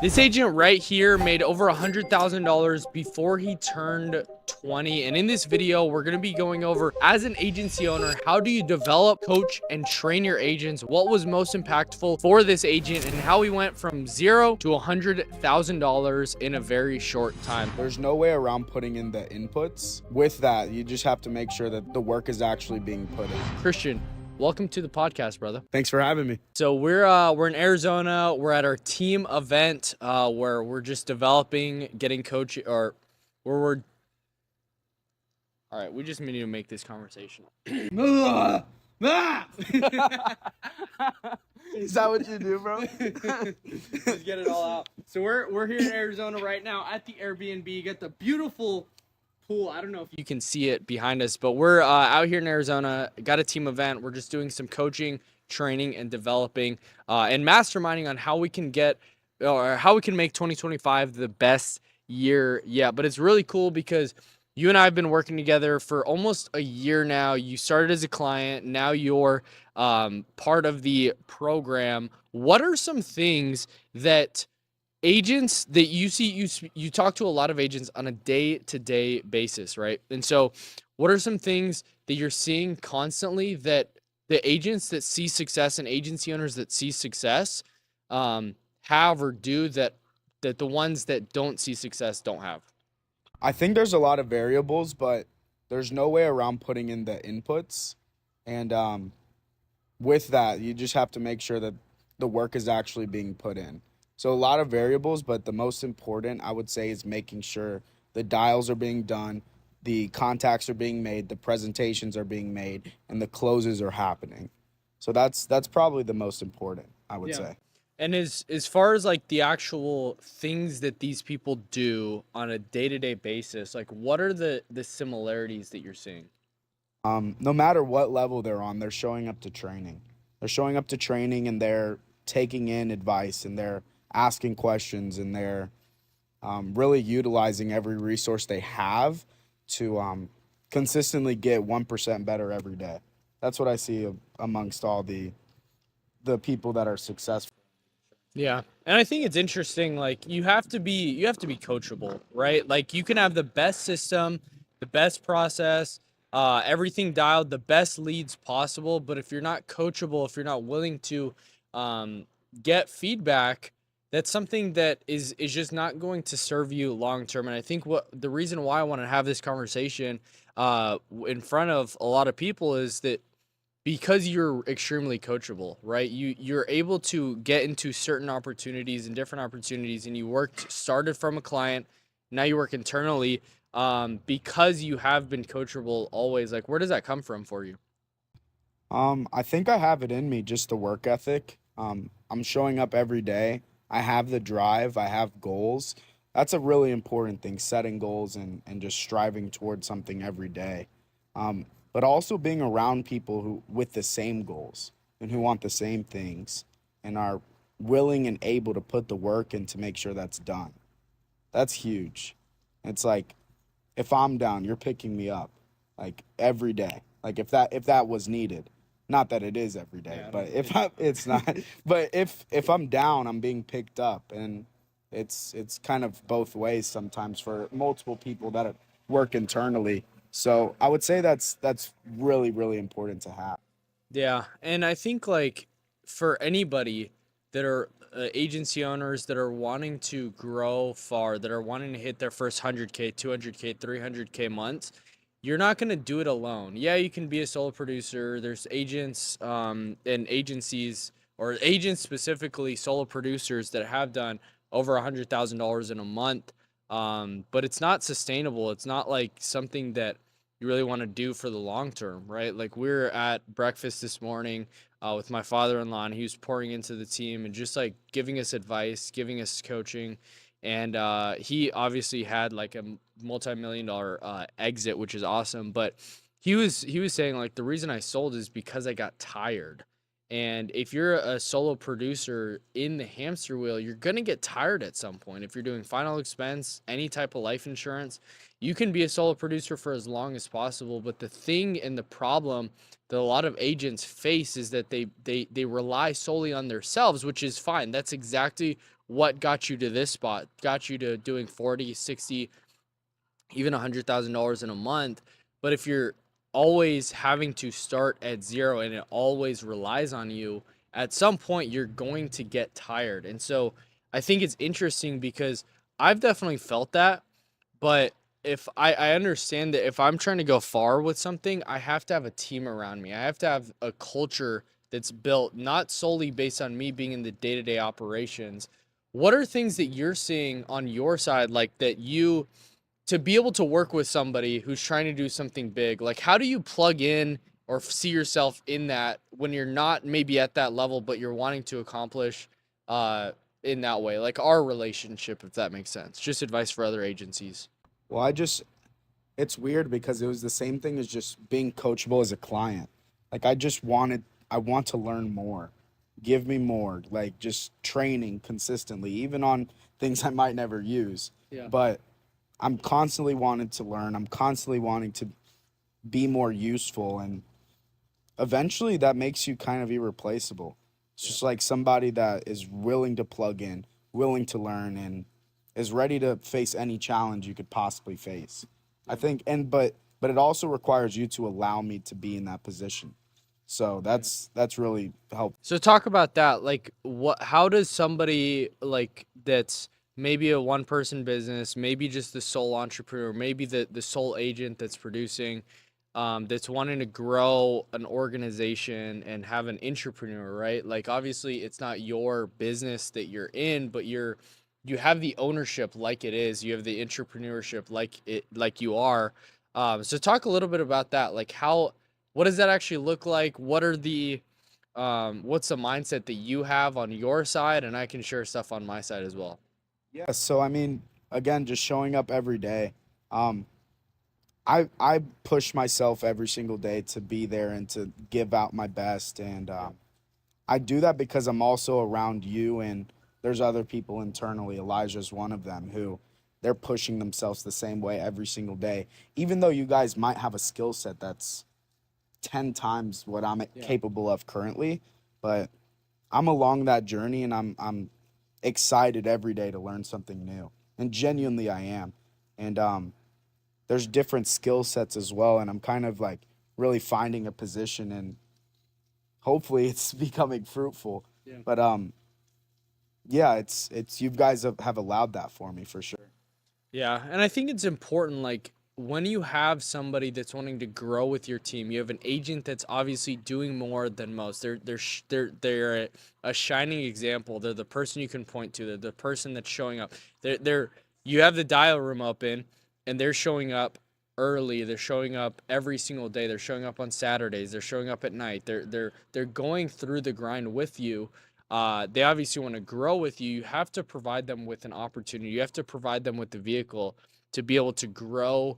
This agent right here made over $100,000 before he turned 20. And in this video, we're going to be going over, as an agency owner, how do you develop, coach, and train your agents? What was most impactful for this agent and how he went from zero to $100,000 in a very short time. There's no way around putting in the inputs. With that, you just have to make sure that the work is actually being put in. Christian, welcome to the podcast, brother. Thanks for having me. So we're in Arizona. We're at our team event where we're just developing, getting coaching, or where we're. All right, we just need to make this conversational. Is that what you do, bro? Let's get it all out. So we're here in Arizona right now at the Airbnb. You got the beautiful pool. I don't know if you can see it behind us, but we're out here in Arizona. Got a team event. We're just doing some coaching, training, and developing and masterminding on how we can get or how we can make 2025 the best year yet. But it's really cool because you and I have been working together for almost a year now. You started as a client. Now you're part of the program. What are some things that agents that you see, you talk to a lot of agents on a day-to-day basis, right? And so what are some things that you're seeing constantly that the agents that see success and agency owners that see success have or do that the ones that don't see success don't have? I think there's a lot of variables, but there's no way around putting in the inputs. And with that, you just have to make sure that the work is actually being put in. So a lot of variables, but the most important, I would say, is making sure the dials are being done, the contacts are being made, the presentations are being made, and the closes are happening. So that's probably the most important, I would say. And as far as like the actual things that these people do on a day-to-day basis, like what are the similarities that you're seeing? No matter what level they're on, they're showing up to training. They're showing up to training and they're taking in advice and they're asking questions and they're really utilizing every resource they have to consistently get 1% better every day. That's what I see amongst all the people that are successful. Yeah. And I think it's interesting, like you have to be coachable, right? Like you can have the best system, the best process, everything dialed, the best leads possible, but if you're not coachable, if you're not willing to get feedback, that's something that is just not going to serve you long term. And I think what the reason why I want to have this conversation in front of a lot of people is that because you're extremely coachable, right? You're able to get into certain opportunities and different opportunities, and you started from a client, now you work internally because you have been coachable always. Like, where does that come from for you? I think I have it in me, just the work ethic. I'm showing up every day. I have the drive. I have goals. That's a really important thing, setting goals and just striving towards something every day. But also being around people who with the same goals and who want the same things and are willing and able to put the work in to make sure that's done. That's huge. It's like if I'm down, you're picking me up like every day. Like if that was needed. Not that it is every day, but it's not. But if I'm down, I'm being picked up, and it's kind of both ways sometimes for multiple people that work internally. So I would say that's really, really important to have. Yeah. And I think like for anybody that are agency owners that are wanting to grow far, that are wanting to hit their first 100K, 200K, 300K months, you're not going to do it alone. Yeah, you can be a solo producer. There's agents and agencies or agents specifically, solo producers that have done over $100,000 in a month. But it's not sustainable. It's not like something that you really want to do for the long term, right? Like we were at breakfast this morning with my father-in-law, and he was pouring into the team and just like giving us advice, giving us coaching. And he obviously had like a multi-million-dollar exit, which is awesome. But he was saying like the reason I sold is because I got tired. And if you're a solo producer in the hamster wheel, you're going to get tired at some point. If you're doing final expense, any type of life insurance, you can be a solo producer for as long as possible. But the thing and the problem that a lot of agents face is that they rely solely on themselves, which is fine. That's exactly what got you to this spot, got you to doing 40, 60, even $100,000 in a month. But if you're always having to start at zero and it always relies on you, at some point you're going to get tired. And so I think it's interesting because I've definitely felt that. But if I understand that if I'm trying to go far with something, I have to have a team around me. I have to have a culture that's built not solely based on me being in the day-to-day operations. What are things that you're seeing on your side, like that you, to be able to work with somebody who's trying to do something big? Like, how do you plug in or see yourself in that when you're not maybe at that level, but you're wanting to accomplish uh, in that way? Like our relationship, if that makes sense. Just advice for other agencies. Well, it's weird because it was the same thing as just being coachable as a client. Like I want to learn more. Give me more. Like just training consistently, even on things I might never use. Yeah. But I'm constantly wanting to learn. I'm constantly wanting to be more useful, and eventually that makes you kind of irreplaceable. It's just like somebody that is willing to plug in, willing to learn, and is ready to face any challenge you could possibly face. I think, and but it also requires you to allow me to be in that position. So that's really helpful. So talk about that. Like how does somebody like that's maybe a one person business, maybe just the sole entrepreneur, maybe the sole agent that's producing, that's wanting to grow an organization and have an entrepreneur, right? Like obviously it's not your business that you're in, but you have the ownership like it is. You have the entrepreneurship like you are. So talk a little bit about that. Like what does that actually look like? What's the mindset that you have on your side? And I can share stuff on my side as well. Yeah, so I mean, again, just showing up every day. Um, I push myself every single day to be there and to give out my best, and I do that because I'm also around you, and there's other people internally. Elijah's one of them who they're pushing themselves the same way every single day, even though you guys might have a skill set that's 10 times what I'm Yeah. capable of currently, but I'm along that journey, and I'm excited every day to learn something new. And genuinely I am. And there's different skill sets as well, and I'm kind of like really finding a position, and hopefully it's becoming fruitful. Yeah. But yeah, it's you guys have allowed that for me for sure. Yeah, and I think it's important, like when you have somebody that's wanting to grow with your team, you have an agent that's obviously doing more than most. They're a shining example. They're the person you can point to. They're the person that's showing up. They're you have the dial room open, and they're showing up early. They're showing up every single day. They're showing up on Saturdays. They're showing up at night. They're going through the grind with you. They obviously want to grow with you. You have to provide them with an opportunity. You have to provide them with the vehicle to be able to grow,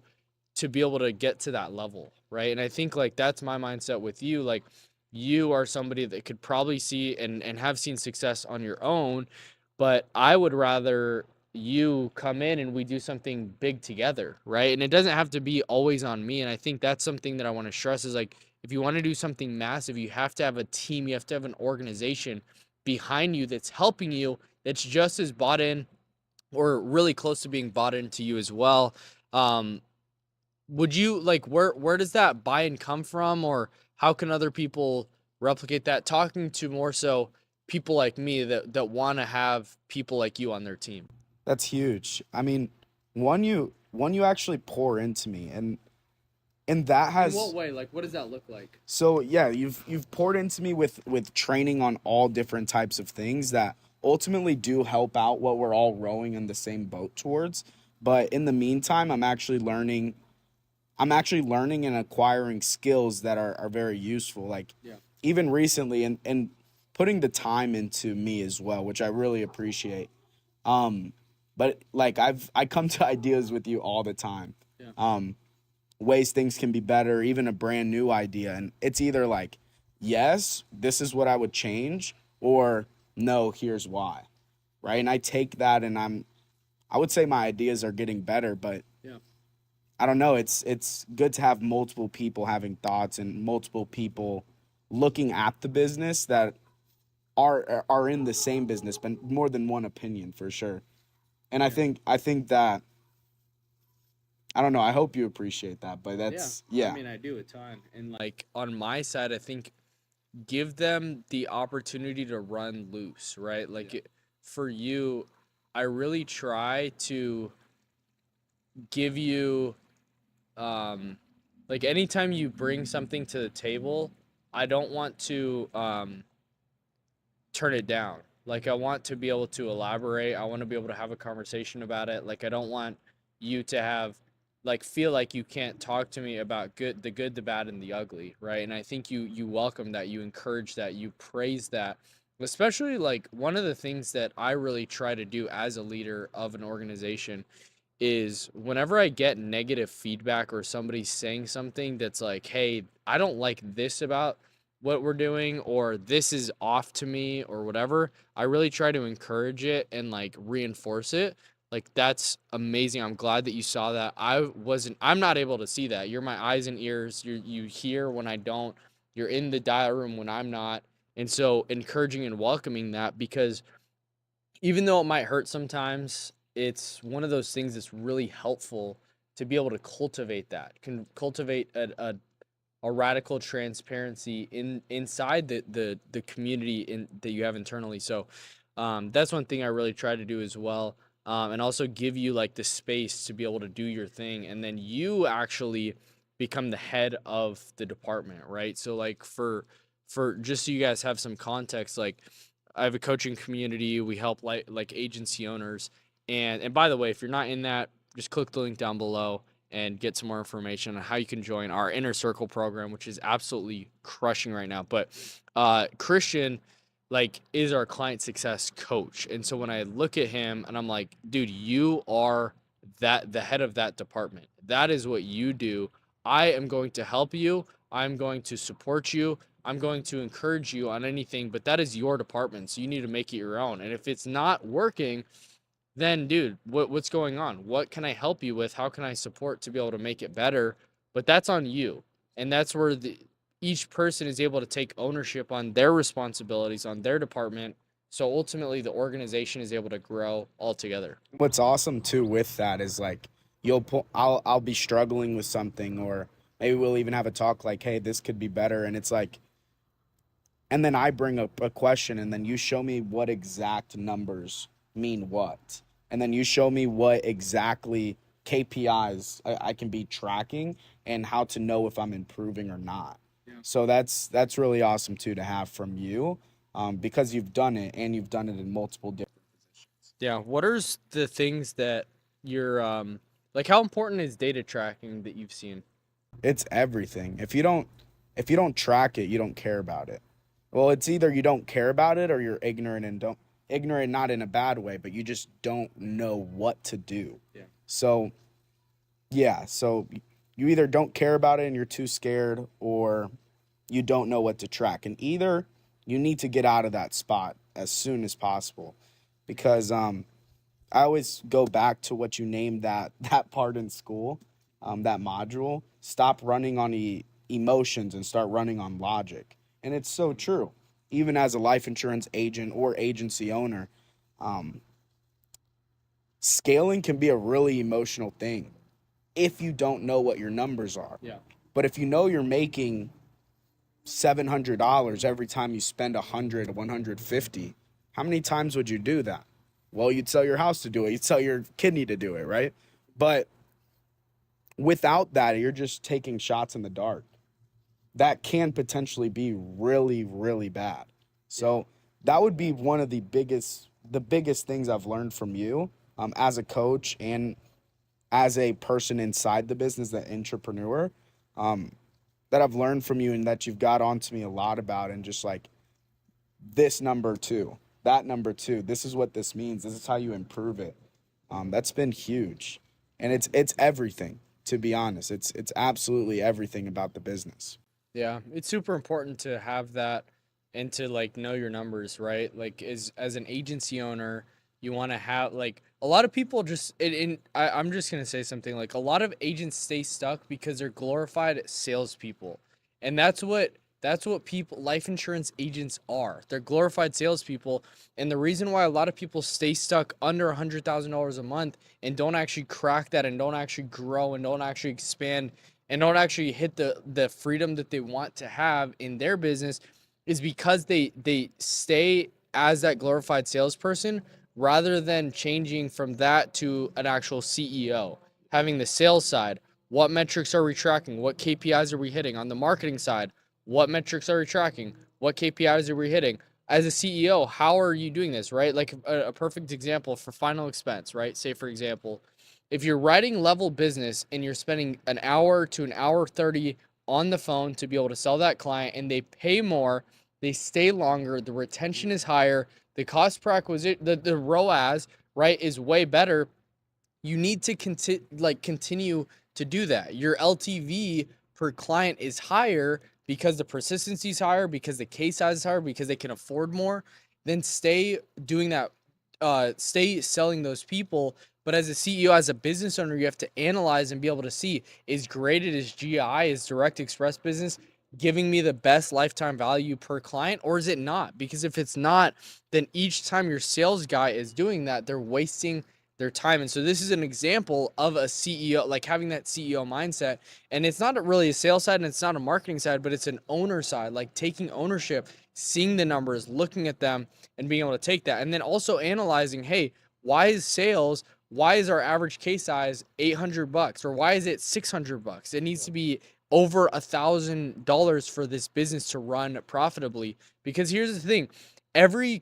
to be able to get to that level, right? And I think like that's my mindset with you. Like you are somebody that could probably see and have seen success on your own, but I would rather you come in and we do something big together, right? And it doesn't have to be always on me. And I think that's something that I want to stress is like if you want to do something massive, you have to have a team, you have to have an organization behind you that's helping you, that's just as bought in or really close to being bought into you as well. Um, would you like where does that buy-in come from, or how can other people replicate that? Talking to more so people like me that want to have people like you on their team. That's huge. I mean, one you actually pour into me, and that In what has way? Like, what does that look like? so yeah, you've poured into me with training on all different types of things that ultimately do help out what we're all rowing in the same boat towards. But in the meantime, I'm actually learning and acquiring skills that are very useful. Like Yeah. even recently, and putting the time into me as well, which I really appreciate. Um, but like I come to ideas with you all the time. Yeah. Ways things can be better, even a brand new idea, and it's either like, yes, this is what I would change, or no, here's why, right? And I take that, and I would say my ideas are getting better, but Yeah. I don't know. It's good to have multiple people having thoughts and multiple people looking at the business that are in the same business, but more than one opinion for sure. And I think that I don't know. I hope you appreciate that, but Yeah. that's I yeah. mean, I do a ton. And like on my side, I think give them the opportunity to run loose, right? Like for you, I really try to give you um like anytime you bring something to the table, I don't want to turn it down. Like I want to be able to elaborate. I want to be able to have a conversation about it. Like I don't want you to have like feel like you can't talk to me about the good, the bad and the ugly, right? And I think you welcome that, you encourage that, you praise that. Especially like one of the things that I really try to do as a leader of an organization is whenever I get negative feedback or somebody saying something that's like, hey, I don't like this about what we're doing, or this is off to me, or whatever, I really try to encourage it and like reinforce it. Like, that's amazing. I'm glad that you saw that. I'm not able to see that. You're my eyes and ears. You hear when I don't. You're in the dial room when I'm not. And so encouraging and welcoming that, because even though it might hurt sometimes, it's one of those things that's really helpful to be able to cultivate that, can cultivate a radical transparency inside the community that you have internally. So that's one thing I really try to do as well. And also give you like the space to be able to do your thing, and then you actually become the head of the department, right? So like for just so you guys have some context, like I have a coaching community. We help like agency owners. And by the way, if you're not in that, just click the link down below and get some more information on how you can join our Inner Circle program, which is absolutely crushing right now. But Christian like is our client success coach. And so when I look at him and I'm like, dude, you are the head of that department. That is what you do. I am going to help you. I'm going to support you. I'm going to encourage you on anything, but that is your department. So you need to make it your own. And if it's not working, then dude, what's going on? What can I help you with? How can I support to be able to make it better? But that's on you. And that's where each person is able to take ownership on their responsibilities, on their department. So ultimately the organization is able to grow all together. What's awesome too with that is like I'll be struggling with something, or maybe we'll even have a talk like, hey, this could be better, and it's like, and then I bring up a question, and then you show me what exact numbers mean what, and then you show me what exactly KPIs I can be tracking and how to know if I'm improving or not. Yeah. So that's really awesome too to have from you, because you've done it and you've done it in multiple different positions. Yeah. What are the things that you're like, how important is data tracking that you've seen? It's everything. If you don't track it, you don't care about it. Well, it's either you don't care about it or you're ignorant, and don't ignorant not in a bad way, but you just don't know what to do. Yeah. So, yeah, so you either don't care about it and you're too scared, or you don't know what to track. And either you need to get out of that spot as soon as possible, because I always go back to what you named that part in school, that module. Stop running on emotions and start running on logic. And it's so true. Even as a life insurance agent or agency owner, um, scaling can be a really emotional thing if you don't know what your numbers are. Yeah. But if you know you're making $700 every time you spend 100, 150, how many times would you do that? Well, you'd sell your house to do it. You'd sell your kidney to do it, right? But without that, you're just taking shots in the dark. That can potentially be really, really bad. So that would be one of the biggest things I've learned from you, as a coach and as a person inside the business, the entrepreneur, that I've learned from you, and that you've got onto me a lot about, and just like, this number two, that number two, this is what this means. This is how you improve it. That's been huge, and it's everything. To be honest, it's absolutely everything about the business. Yeah, it's super important to have that and to like know your numbers, right? Like as an agency owner, you want to have like a lot of people just I'm just gonna say something like a lot of agents stay stuck because they're glorified salespeople, and That's what people, life insurance agents are. They're glorified salespeople. And the reason why a lot of people stay stuck under $100,000 a month and don't actually crack that and don't actually grow and don't actually expand and don't actually hit the freedom that they want to have in their business is because they stay as that glorified salesperson rather than changing from that to an actual CEO, having the sales side. What metrics are we tracking? What KPIs are we hitting? On the marketing side, what metrics are we tracking? What KPIs are we hitting? As a CEO, how are you doing this, right? Like a perfect example for final expense, right? Say, for example, if you're writing level business and you're spending an hour to an hour 30 on the phone to be able to sell that client and they pay more, they stay longer, the retention is higher, the cost per acquisition, the ROAS, right, is way better. You need to continue to do that. Your LTV per client is higher because the persistency is higher, because the case size is higher, because they can afford more. Then stay doing that, stay selling those people. But as a CEO, as a business owner, you have to analyze and be able to see, is graded as GI, is direct express business giving me the best lifetime value per client, or is it not? Because if it's not, then each time your sales guy is doing that, they're wasting their time. And so this is an example of a CEO, like having that CEO mindset. And it's not really a sales side and it's not a marketing side, but it's an owner side, like taking ownership, seeing the numbers, looking at them and being able to take that. And then also analyzing, hey, why is our average case size $800 or why is it $600? It needs to be over $1,000 for this business to run profitably. Because here's the thing, every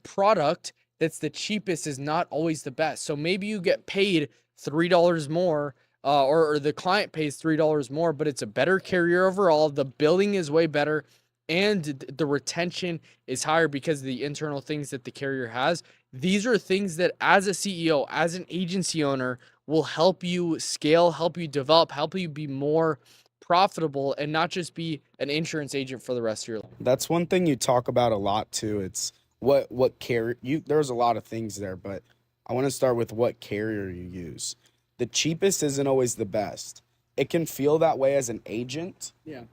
product that's the cheapest is not always the best. So maybe you get paid $3 more, or the client pays $3 more, but it's a better carrier overall. The billing is way better, and the retention is higher because of the internal things that the carrier has. These are things that, as a CEO, as an agency owner, will help you scale, help you develop, help you be more profitable, and not just be an insurance agent for the rest of your life. That's one thing you talk about a lot too. It's what carrier you. There's a lot of things there, but I want to start with what carrier you use. The cheapest isn't always the best. It can feel that way as an agent. Yeah.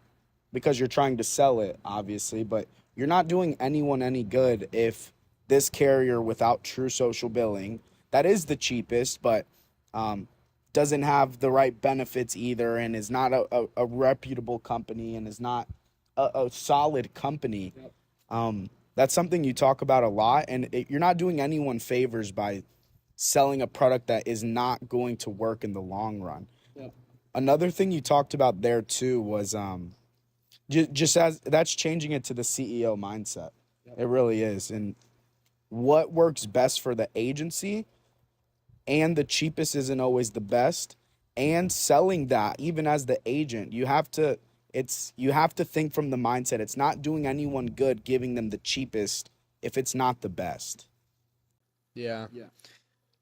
Because you're trying to sell it, obviously, but you're not doing anyone any good if this carrier without true social billing, that is the cheapest, but doesn't have the right benefits either and is not a reputable company and is not a solid company. That's something you talk about a lot, and you're not doing anyone favors by selling a product that is not going to work in the long run. Yep. Another thing you talked about there too was just as that's changing it to the CEO mindset. Yep. It really is. And what works best for the agency, and the cheapest isn't always the best, and selling that even as the agent, you have to think from the mindset. It's not doing anyone good giving them the cheapest if it's not the best. Yeah.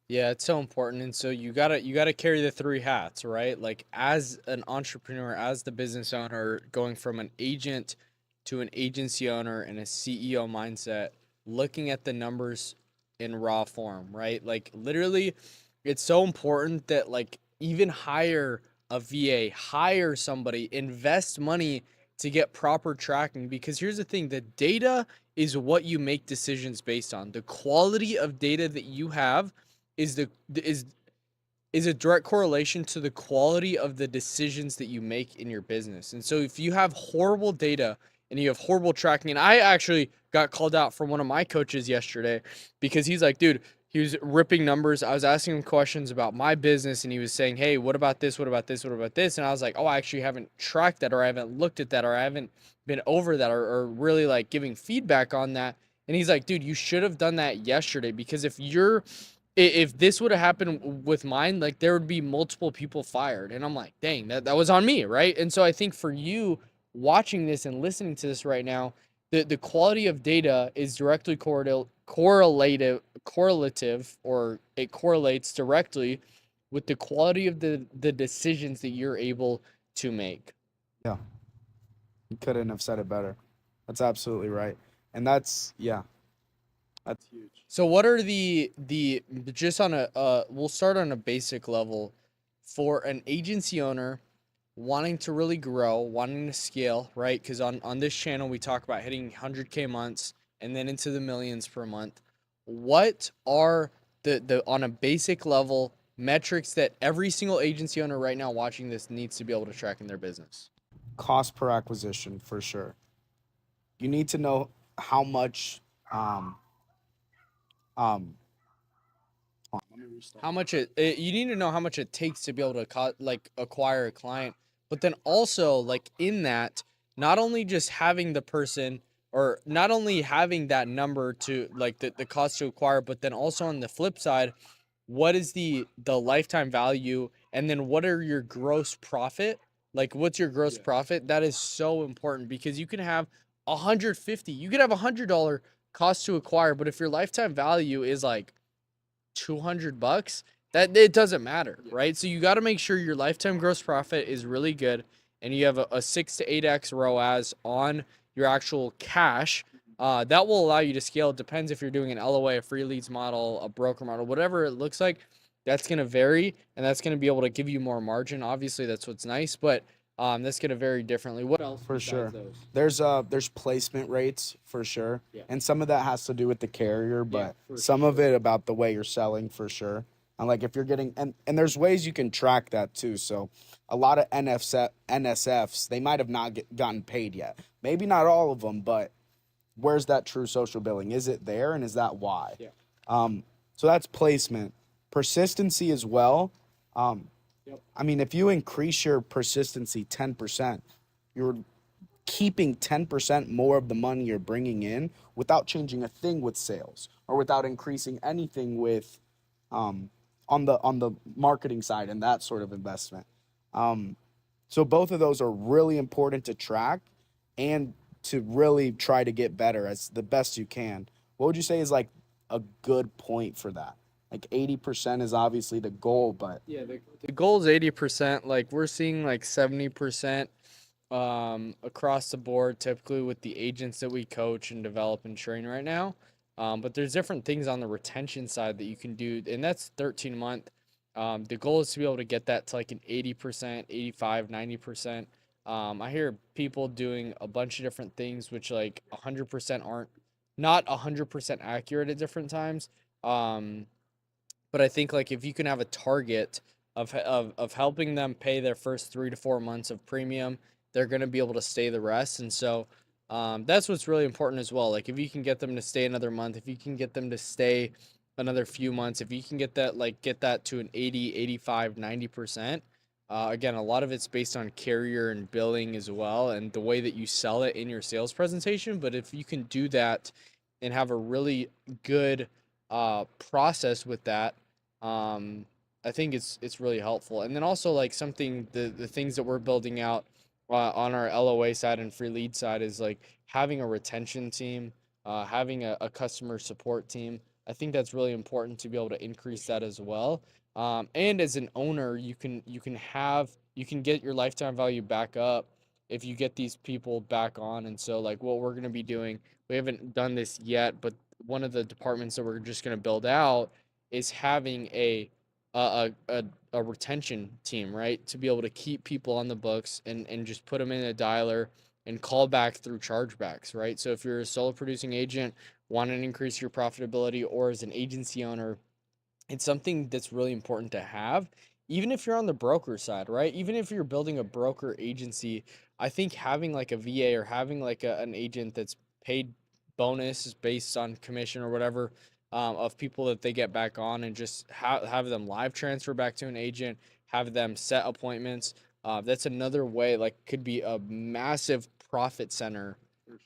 Yeah, it's so important. And so you gotta carry the three hats, right? Like as an entrepreneur, as the business owner, going from an agent to an agency owner and a CEO mindset, looking at the numbers in raw form, right? Like literally, it's so important that like even hire a VA, hire somebody, invest money to get proper tracking. Because here's the thing, the data is what you make decisions based on. The quality of data that you have is a direct correlation to the quality of the decisions that you make in your business. And so if you have horrible data and you have horrible tracking, and I actually got called out from one of my coaches yesterday because he's like, dude, he was ripping numbers. I was asking him questions about my business and he was saying, hey, what about this? What about this? What about this? And I was like, oh, I actually haven't tracked that, or I haven't looked at that, or I haven't been over that, or really like giving feedback on that. And he's like, dude, you should have done that yesterday, because if this would have happened with mine, like there would be multiple people fired. And I'm like, dang, that was on me, right? And so I think for you watching this and listening to this right now, the quality of data is directly correlative, or it correlates directly with the quality of the decisions that you're able to make. Yeah. You couldn't have said it better. That's absolutely right. And that's huge. So what are the just on a we'll start on a basic level for an agency owner. wanting to really grow, wanting to scale, right? Because on this channel, we talk about hitting 100K months and then into the millions per month. What are the on a basic level metrics that every single agency owner right now watching this needs to be able to track in their business? Cost per acquisition for sure. You need to know how much um um hold on, let me restart. How much you need to know how much it takes to be able to like acquire a client, but then also like in that, not only just having the person or not only having that number to like the cost to acquire, but then also on the flip side, what is the lifetime value, and then what are your gross profit, like what's your gross Yeah. profit? That is so important because you can have 150, you could have $100 cost to acquire, but if your lifetime value is like $200, that it doesn't matter, right? So you got to make sure your lifetime gross profit is really good and you have a 6 to 8x ROAS on your actual cash. That will allow you to scale. It depends if you're doing an LOA, a free leads model, a broker model, whatever it looks like. That's going to vary, and that's going to be able to give you more margin. Obviously, that's what's nice, but that's going to vary differently. What else For sure. those? There's placement rates for sure. Yeah. And some of that has to do with the carrier, but for some of sure. it about the way you're selling for sure. And like if you're getting and there's ways you can track that too. So a lot of NSFs, they might have not gotten paid yet. Maybe not all of them, but where's that true social billing? Is it there, and is that why? Yeah. So that's placement. Persistency as well. I mean, if you increase your persistency 10%, you're keeping 10% more of the money you're bringing in without changing a thing with sales or without increasing anything with on the marketing side and that sort of investment. So both of those are really important to track and to really try to get better as the best you can. What would you say is like a good point for that? Like 80% is obviously the goal, but Yeah, the goal is 80%. Like we're seeing like 70% across the board, typically with the agents that we coach and develop and train right now. But there's different things on the retention side that you can do, and that's 13-month. The goal is to be able to get that to like an 80%, 85, 90%. I hear people doing a bunch of different things, which like 100% aren't not 100% accurate at different times. Um, but I think like if you can have a target of helping them pay their first 3 to 4 months of premium, they're going to be able to stay the rest. And so that's what's really important as well. Like if you can get them to stay another month, if you can get them to stay another few months, if you can get that to an 80, 85, 90%. Again, a lot of it's based on carrier and billing as well, and the way that you sell it in your sales presentation. But if you can do that and have a really good process with that, I think it's really helpful. And then also like something the things that we're building out on our LOA side and free lead side is like having a retention team, having a customer support team. I think that's really important to be able to increase that as well. And as an owner, you can get your lifetime value back up if you get these people back on. And so like what we're gonna be doing, we haven't done this yet, but one of the departments that we're just gonna build out is having a retention team, right? To be able to keep people on the books and just put them in a dialer and call back through chargebacks, right? So if you're a solo producing agent, want to increase your profitability, or as an agency owner, it's something that's really important to have. Even if you're on the broker side, right? Even if you're building a broker agency, I think having like a VA or having like an agent that's paid bonus based on commission or whatever, of people that they get back on, and just have them live transfer back to an agent, have them set appointments. That's another way, like could be a massive profit center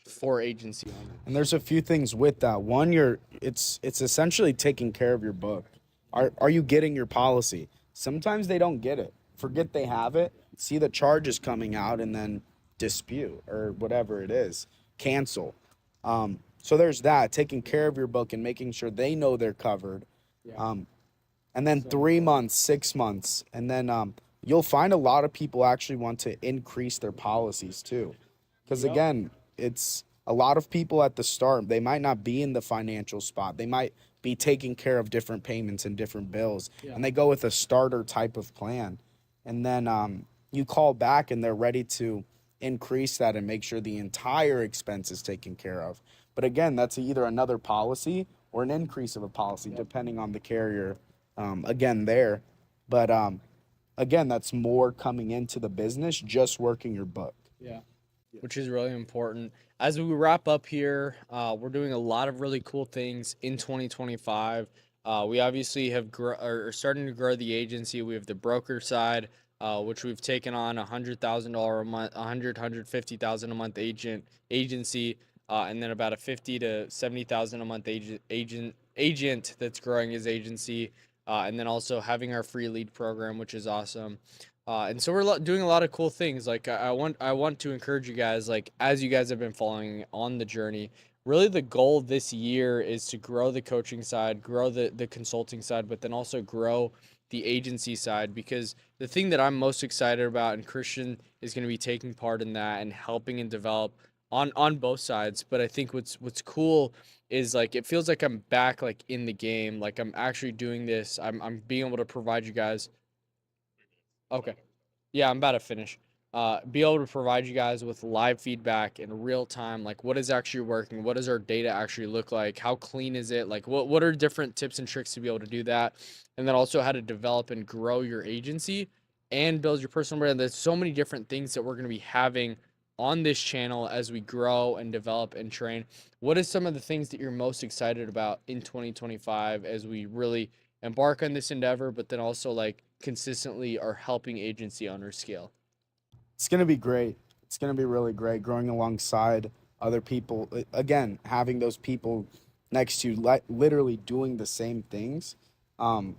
for agency owners. and there's a few things with that. One, it's essentially taking care of your book. Are you getting your policy? Sometimes they don't get it. Forget they have it. See the charges coming out and then dispute or whatever it is. Cancel. So there's that, taking care of your book and making sure they know they're covered. And then 3 months, 6 months, and then you'll find a lot of people actually want to increase their policies too. Because again, it's a lot of people at the start, they might not be in the financial spot. They might be taking care of different payments and different bills. And they go with a starter type of plan. And then you call back and they're ready to increase that and make sure the entire expense is taken care of. But again, that's either another policy or an increase of a policy, depending on the carrier. Again, there, but again, that's more coming into the business, just working your book. Yeah. Which is really important. As we wrap up here, we're doing a lot of really cool things in 2025. We obviously are starting to grow the agency. We have the broker side, which we've taken on $100,000 a month, 150,000 a month agency, and then about a 50 to 70,000 a month agent that's growing his agency, and then also having our free lead program, which is awesome. And so we're doing a lot of cool things. Like I want to encourage you guys, like as you guys have been following on the journey, really the goal this year is to grow the coaching side, grow the consulting side, but then also grow the agency side, because the thing that I'm most excited about, and Christian is going to be taking part in that and helping and develop on both sides. But I think what's cool is like it feels like I'm back like in the game, like I'm actually doing this. I'm being able to provide you guys. Okay. Yeah, I'm about to finish. Be able to provide you guys with live feedback in real time, like what is actually working, what does our data actually look like, how clean is it, like what are different tips and tricks to be able to do that, and then also how to develop and grow your agency and build your personal brand. There's so many different things that we're going to be having on this channel as we grow and develop and train. What is some of the things that you're most excited about in 2025 as we really embark on this endeavor, but then also like consistently are helping agency owners scale? It's going to be great. It's going to be really great growing alongside other people. Again, having those people next to you, literally doing the same things. Um,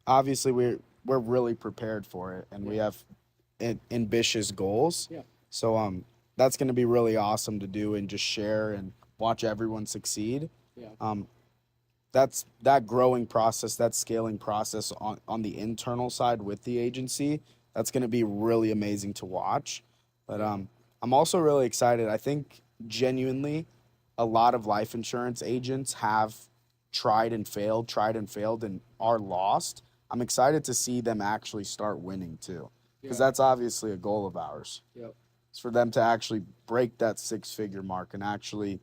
Obviously, we're really prepared for it, and we have ambitious goals. Yeah. So that's going to be really awesome to do and just share and watch everyone succeed. Yeah. That's that growing process, that scaling process on the internal side with the agency. That's going to be really amazing to watch. But I'm also really excited. I think genuinely a lot of life insurance agents have tried and failed and are lost. I'm excited to see them actually start winning too, because that's obviously a goal of ours. Yep. It's for them to actually break that 6-figure mark and actually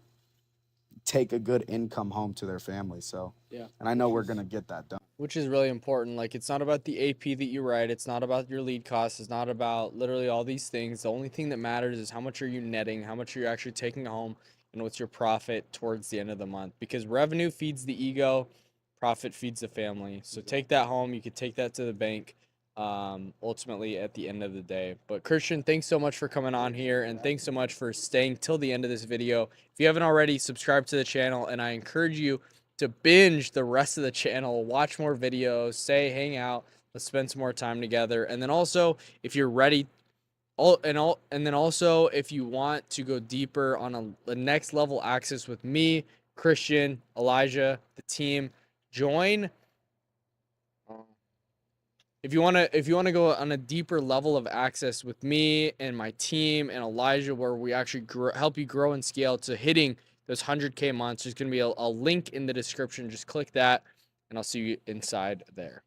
take a good income home to their family. So, Yeah. and I know we're going to get that done. Which is really important. Like, it's not about the AP that you write. It's not about your lead costs. It's not about literally all these things. The only thing that matters is how much are you netting, how much are you actually taking home, and what's your profit towards the end of the month. Because revenue feeds the ego, profit feeds the family. So take that home. You could take that to the bank, ultimately at the end of the day. But Christian, thanks so much for coming on here, and thanks so much for staying till the end of this video. If you haven't already, subscribe to the channel, and I encourage you to binge the rest of the channel, watch more videos, hang out, let's spend some more time together. And then also, if you're ready, and then also if you want to go deeper on the next level access with me, Christian, Elijah, the team, join. If you want to go on a deeper level of access with me and my team and Elijah, where we actually help you grow and scale to hitting those 100K months, there's going to be a link in the description. Just click that, and I'll see you inside there.